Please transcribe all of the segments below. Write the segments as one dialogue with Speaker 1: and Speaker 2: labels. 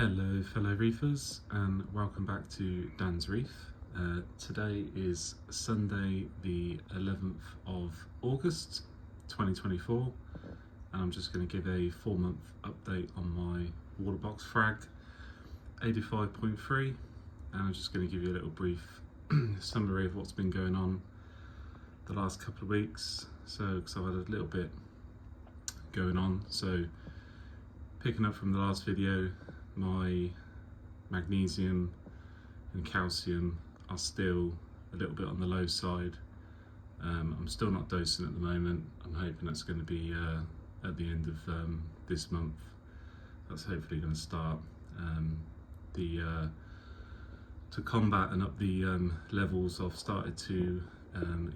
Speaker 1: Hello fellow reefers and welcome back to Dan's Reef. Today is Sunday the 11th of August 2024 and I'm just going to give a 4-month update on my Waterbox Frag 85.3 and I'm just going to give you a little brief summary of what's been going on the last couple of weeks. Because I've had a little bit going on, so picking up from the last video, my magnesium and calcium are still a little bit on the low side. I'm still not dosing at the moment. I'm hoping that's going to be at the end of this month. That's hopefully going to start. To combat and up the levels, I've started to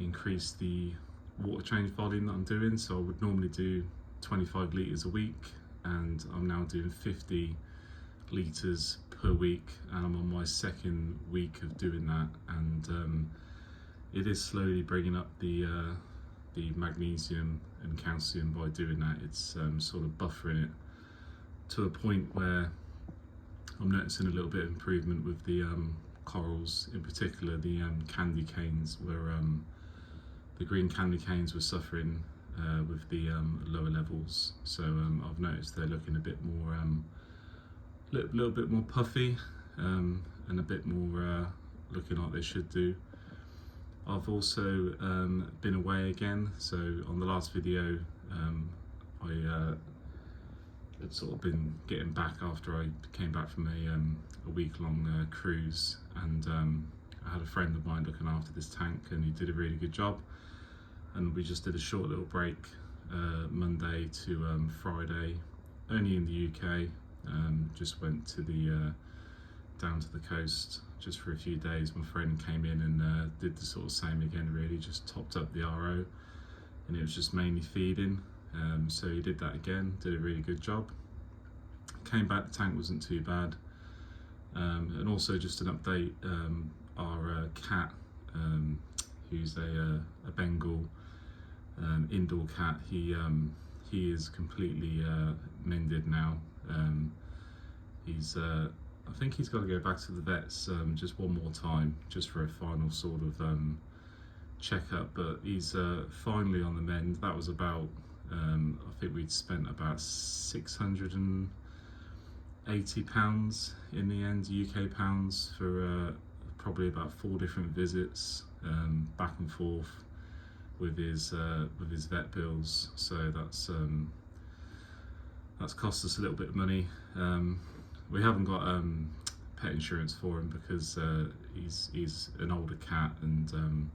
Speaker 1: increase the water change volume that I'm doing. So I would normally do 25 litres a week and I'm now doing 50 litres per week, and I'm on my second week of doing that, and it is slowly bringing up the magnesium and calcium by doing that. It's sort of buffering it to a point where I'm noticing a little bit of improvement with the corals, in particular the candy canes, where the green candy canes were suffering with the lower levels. So I've noticed they're looking a bit more little bit more puffy and a bit more looking like they should do. I've also been away again, so on the last video I had sort of been getting back after I came back from a week-long cruise, and I had a friend of mine looking after this tank and he did a really good job, and we just did a short little break Monday to Friday, only in the UK. Just went to the down to the coast just for a few days. My friend came in and did the sort of same again, really just topped up the RO, and it was just mainly feeding. So he did that again, did a really good job. Came back, the tank wasn't too bad. And also just an update, our cat, who's a Bengal indoor cat, he is completely mended now. I think he's got to go back to the vets just one more time, just for a final sort of checkup, but he's finally on the mend. That was about, I think we'd spent about £680 in the end, UK pounds, for probably about 4 different visits, back and forth with his vet bills. So that's cost us a little bit of money. We haven't got pet insurance for him because he's an older cat, and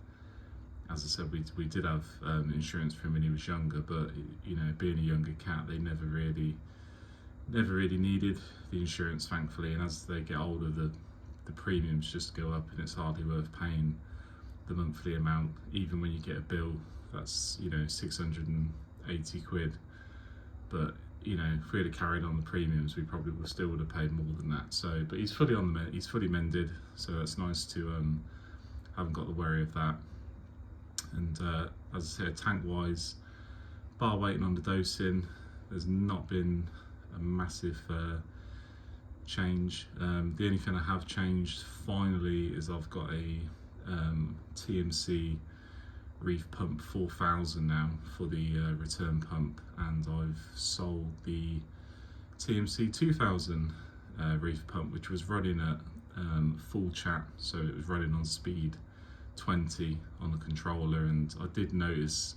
Speaker 1: as I said, we did have insurance for him when he was younger, but you know, being a younger cat, they never really needed the insurance, thankfully, and as they get older, the premiums just go up, and it's hardly worth paying the monthly amount. Even when you get a bill that's, you know, 680 quid, but you know, if we had carried on the premiums, we probably still would have paid more than that. So, but he's fully on the he's fully mended, so that's nice to haven't got the worry of that. And as I said, tank wise, bar waiting on the dosing, there's not been a massive change. The only thing I have changed finally is I've got a TMC Reef Pump 4000 now for the return pump, and I've sold the TMC 2000 Reef Pump, which was running at full chat, so it was running on speed 20 on the controller, and I did notice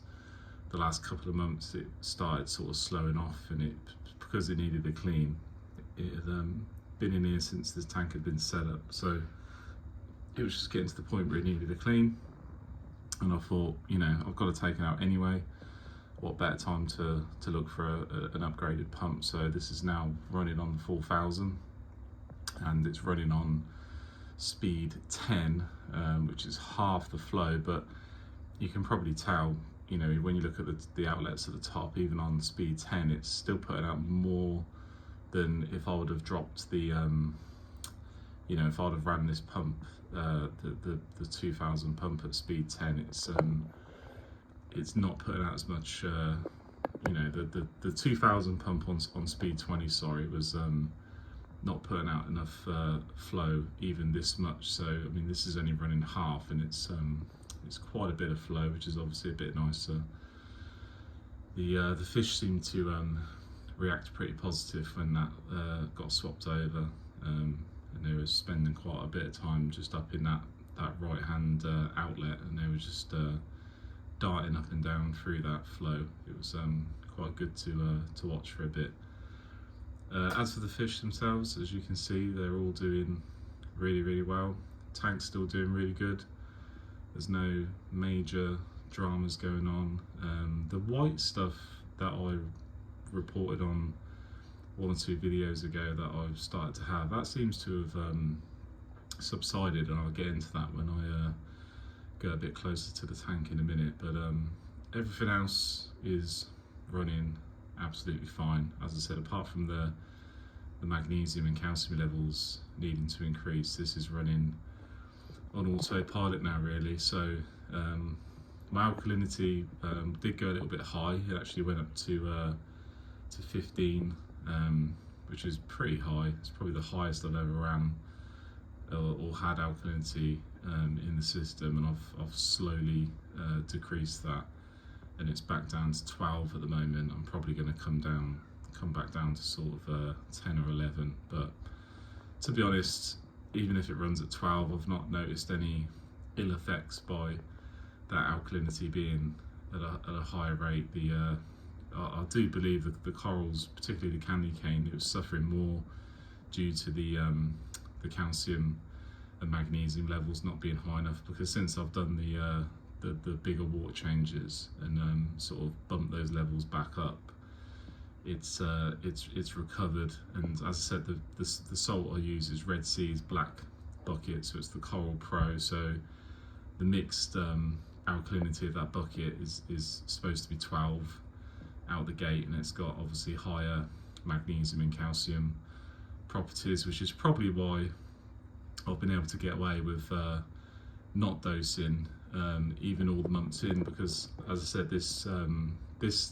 Speaker 1: the last couple of months it started sort of slowing off, and it, because it needed a clean. It had been in here since this tank had been set up, so it was just getting to the point where it needed a clean, and I thought, you know, I've got to take it out anyway. What better time to look for an upgraded pump? So this is now running on the 4000, and it's running on speed 10, which is half the flow, but you can probably tell, you know, when you look at the outlets at the top, even on speed 10, it's still putting out more than if I would have dropped the, you know, if I'd have ran this pump, the 2000 pump at speed 10, it's not putting out as much. You know, the 2000 pump on speed 20, sorry, was not putting out enough flow even this much. So I mean, this is only running half, and it's quite a bit of flow, which is obviously a bit nicer. The fish seem to react pretty positive when that got swapped over, and they were spending quite a bit of time just up in that right hand outlet, and they were just darting up and down through that flow. It was quite good to watch for a bit. As for the fish themselves, as you can see, they're all doing really well. Tank's still doing really good. There's no major dramas going on. The white stuff that I reported on 1 or 2 videos ago that I've started to have, that seems to have subsided, and I'll get into that when I go a bit closer to the tank in a minute. But everything else is running absolutely fine. As I said, apart from the magnesium and calcium levels needing to increase, this is running on autopilot now, really. So my alkalinity did go a little bit high. It actually went up to 15, which is pretty high. It's probably the highest I've ever ran or had alkalinity in the system, and I've slowly decreased that, and it's back down to 12 at the moment. I'm probably going to come back down to sort of 10 or 11, but to be honest, even if it runs at 12, I've not noticed any ill effects by that alkalinity being at a higher rate. I do believe that the corals, particularly the candy cane, it was suffering more due to the calcium and magnesium levels not being high enough, because since I've done the bigger water changes and sort of bumped those levels back up, it's recovered. And as I said, the salt I use is Red Sea's black bucket, so it's the Coral Pro. So the mixed alkalinity of that bucket is supposed to be 12 out the gate, and it's got obviously higher magnesium and calcium properties, which is probably why I've been able to get away with not dosing even all the months in, because as I said, this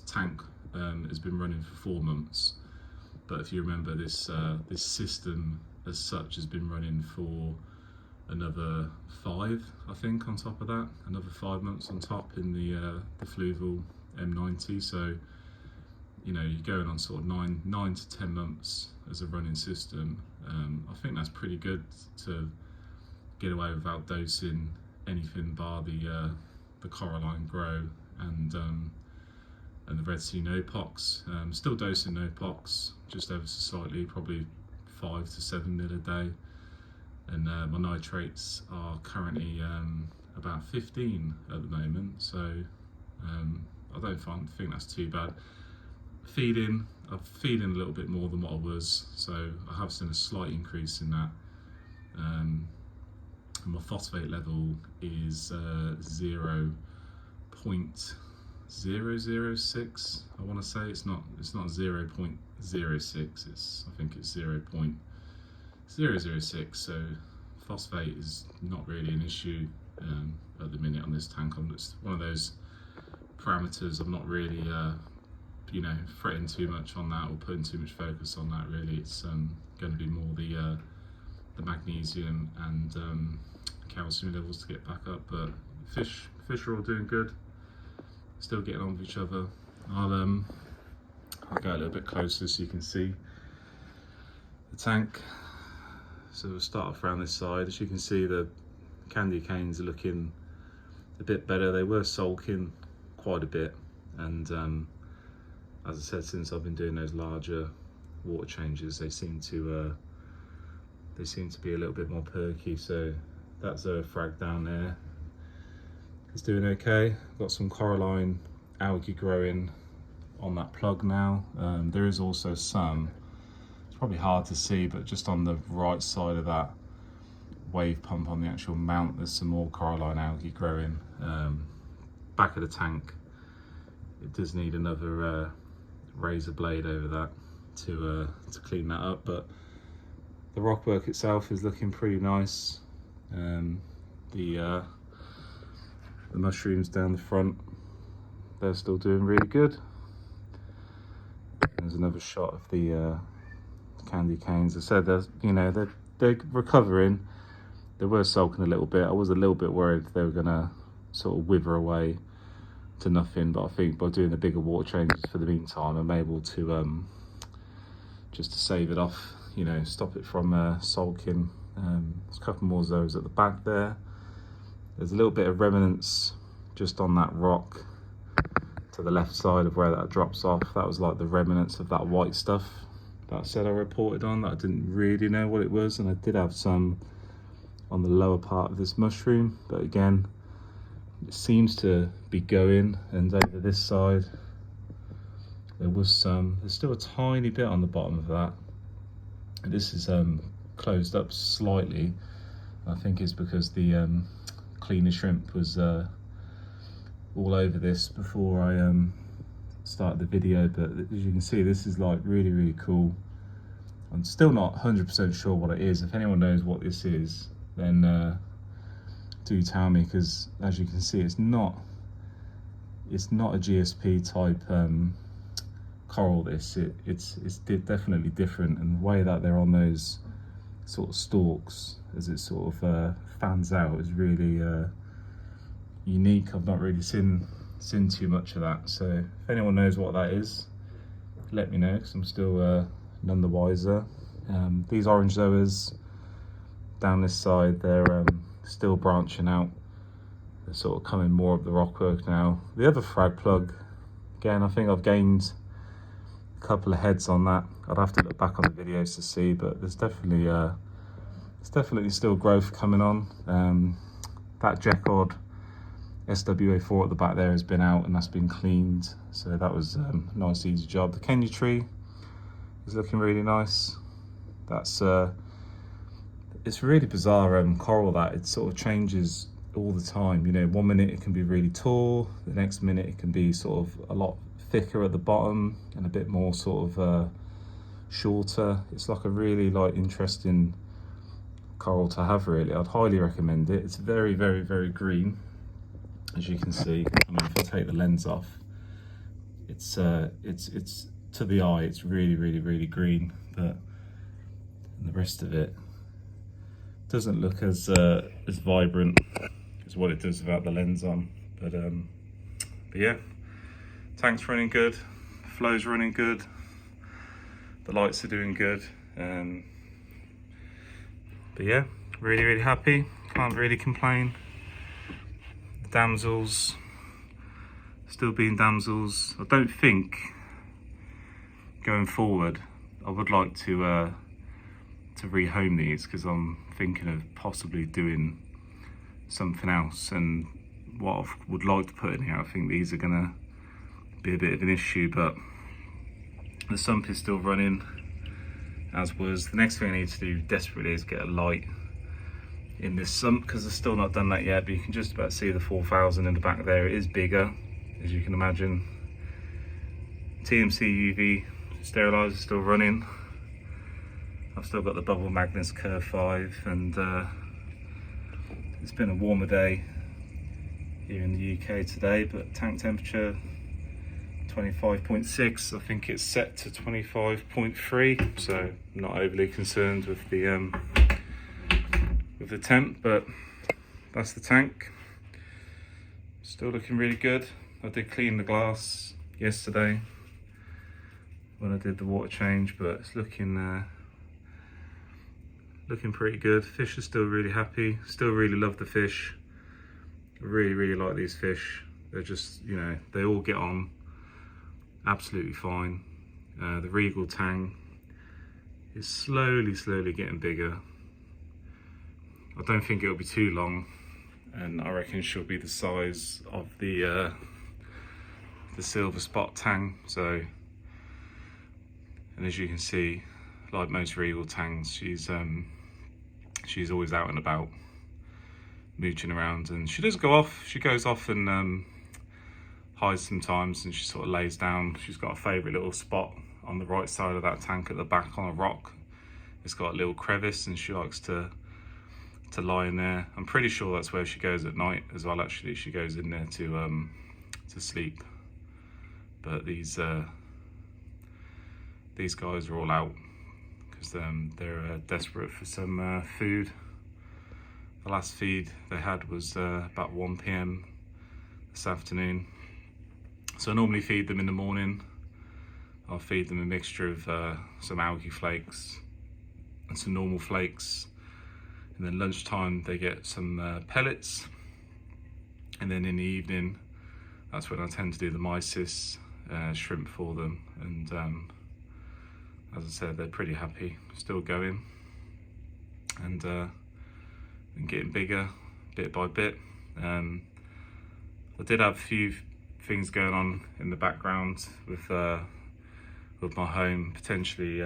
Speaker 1: tank has been running for 4 months, but if you remember, this system as such has been running for another 5, I think, on top of that, another 5 months on top in the Fluval M90. So you know, you're going on sort of 9 to 10 months as a running system. I think that's pretty good to get away without dosing anything bar the Coralline Grow and the Red Sea No Pox. Still dosing No Pox, just ever so slightly, probably 5 to 7 mil a day. And my nitrates are currently about 15 at the moment, so I don't think that's too bad. I'm feeding a little bit more than what I was, so I have seen a slight increase in that. My phosphate level is 0.006. I want to say it's not 0.06. I think it's 0.006. So phosphate is not really an issue at the minute on this tank. It's one of those parameters I'm not really fretting too much on that or putting too much focus on that. Really, it's going to be more the magnesium and calcium levels to get back up. But fish are all doing good, still getting on with each other. I'll go a little bit closer so you can see the tank. So we'll start off around this side. As you can see, the candy canes are looking a bit better. They were sulking quite a bit, and as I said, since I've been doing those larger water changes, they seem to be a little bit more perky. So that's a Frag down there. It's doing okay. Got some coralline algae growing on that plug now. There is also some, it's probably hard to see, but just on the right side of that wave pump on the actual mount, there's some more coralline algae growing. Back of the tank, it does need another razor blade over that to clean that up, but the rock work itself is looking pretty nice. The mushrooms down the front, they're still doing really good. There's another shot of the candy canes. I said they're recovering. They were sulking a little bit. I was a little bit worried they were gonna sort of wither away to nothing, but I think by doing the bigger water changes for the meantime, I'm able to just to save it off, stop it from sulking. There's a couple more of those at the back there. There's a little bit of remnants just on that rock to the left side of where that drops off. That was like the remnants of that white stuff that I said I reported on, that I didn't really know what it was, and I did have some on the lower part of this mushroom, but again, it seems to be going. And over this side there's still a tiny bit on the bottom of that. This is closed up slightly. I think it's because the cleaner shrimp was all over this before I started the video, but as you can see, this is like really, really cool. I'm still not 100% sure what it is. If anyone knows what this is, then do tell me, because as you can see, it's not a GSP type coral. It's definitely different, and the way that they're on those sort of stalks as it sort of fans out is really unique. I've not really seen too much of that, so if anyone knows what that is, let me know, because I'm still none the wiser. These orange zoas down this side, they're still branching out. They're sort of coming more up the rockwork now. The other frag plug, again, I think I've gained a couple of heads on that. I'd have to look back on the videos to see, but there's definitely still growth coming on. That Jecod SWA4 at the back there has been out, and that's been cleaned, so that was a nice easy job. The Kenya tree is looking really nice. That's it's really bizarre coral, that it sort of changes all the time. 1 minute it can be really tall, the next minute it can be sort of a lot thicker at the bottom and a bit more sort of shorter. It's like a really interesting coral to have, really. I'd highly recommend it. It's very, very, very green, as you can see. I mean, if I take the lens off, it's to the eye, it's really, really, really green, but the rest of it doesn't look as vibrant as what it does without the lens on. But yeah, tank's running good, flow's running good, the lights are doing good. But yeah, really, really happy, can't really complain. The damsels still being damsels. I don't think going forward I would like to rehome these, because I'm thinking of possibly doing something else, and what I would like to put in here, I think these are gonna be a bit of an issue, but the sump is still running as was. The next thing I need to do desperately is get a light in this sump, because I've still not done that yet, but you can just about see the 4000 in the back there. It is bigger, as you can imagine. TMC UV sterilizer is still running. I've still got the Bubble Magnus Curve 5, and it's been a warmer day here in the UK today, but tank temperature 25.6. I think it's set to 25.3, so I'm not overly concerned with the temp, but that's the tank. Still looking really good. I did clean the glass yesterday when I did the water change, but it's looking pretty good. Fish are still really happy, still really love the fish. I really, really like these fish. They're just, they all get on absolutely fine. The Regal tang is slowly getting bigger. I don't think it'll be too long, and I reckon she'll be the size of the silver spot tang. So, and as you can see, like most Regal tangs, she's always out and about, mooching around, and she does go off. She goes off and hides sometimes, and she sort of lays down. She's got a favourite little spot on the right side of that tank at the back on a rock. It's got a little crevice, and she likes to lie in there. I'm pretty sure that's where she goes at night as well. Actually, she goes in there to sleep. But these guys are all out because they're desperate for some food. The last feed they had was about 1 p.m. this afternoon. So I normally feed them in the morning. I'll feed them a mixture of some algae flakes and some normal flakes. And then lunchtime they get some pellets. And then in the evening, that's when I tend to do the mysis shrimp for them. And as I said, they're pretty happy, still going. And getting bigger bit by bit. I did have a few things going on in the background with my home, potentially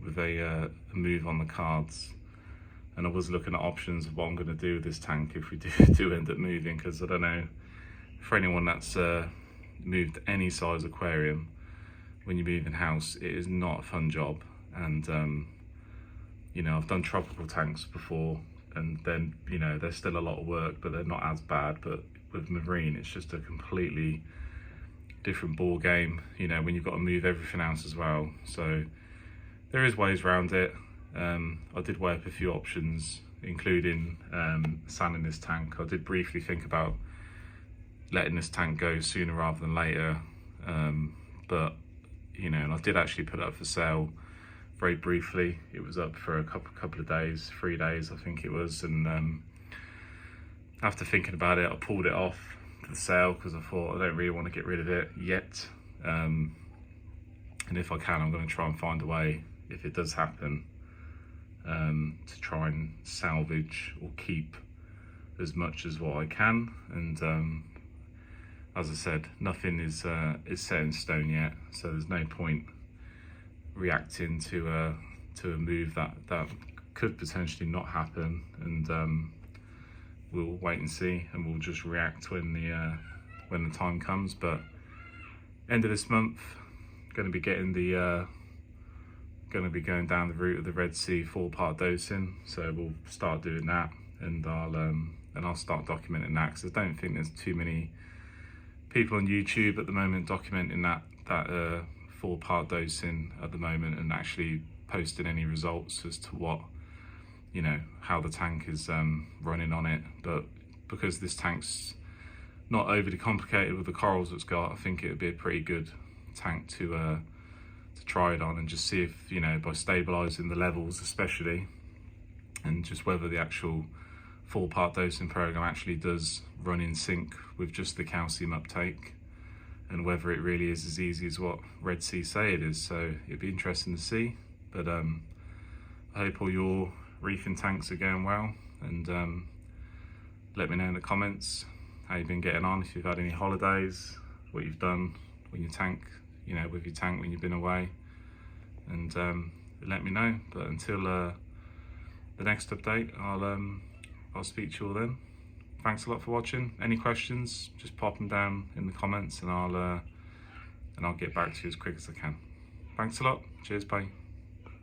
Speaker 1: with a move on the cards, and I was looking at options of what I'm going to do with this tank if we do end up moving, because I don't know, for anyone that's moved any size aquarium, when you move in house, it is not a fun job. And you know, I've done tropical tanks before, and then, you know, there's still a lot of work, but they're not as bad. But with marine, it's just a completely different ball game, you know, when you've got to move everything else as well. So there is ways around it. I did weigh up a few options, including selling this tank. I did briefly think about letting this tank go sooner rather than later, but you know, and I did actually put it up for sale very briefly. It was up for a couple of days, 3 days I think it was, and after thinking about it, I pulled it off the sale because I thought I don't really want to get rid of it yet, and if I can, I'm going to try and find a way, if it does happen, to try and salvage or keep as much as what I can. And as I said, nothing is set in stone yet, so there's no point reacting to a move that could potentially not happen. And we'll wait and see, and we'll just react when the time comes. But end of this month, going to be going down the route of the Red Sea 4-part dosing, so we'll start doing that, and I'll start documenting that, because I don't think there's too many people on YouTube at the moment documenting that 4-part dosing at the moment, and actually posting any results as to what, you know, how the tank is running on it. But because this tank's not overly complicated with the corals it's got, I think it would be a pretty good tank to try it on, and just see if, you know, by stabilizing the levels especially, and just whether the actual 4-part dosing program actually does run in sync with just the calcium uptake, and whether it really is as easy as what Red Sea say it is. So it'd be interesting to see. But I hope all your reefing tanks are going well, and let me know in the comments how you've been getting on, if you've had any holidays, what you've done when your tank, you know, with your tank when you've been away, and let me know. But until the next update, I'll speak to you all then. Thanks a lot for watching. Any questions, just pop them down in the comments, and I'll get back to you as quick as I can. Thanks a lot. Cheers, bye.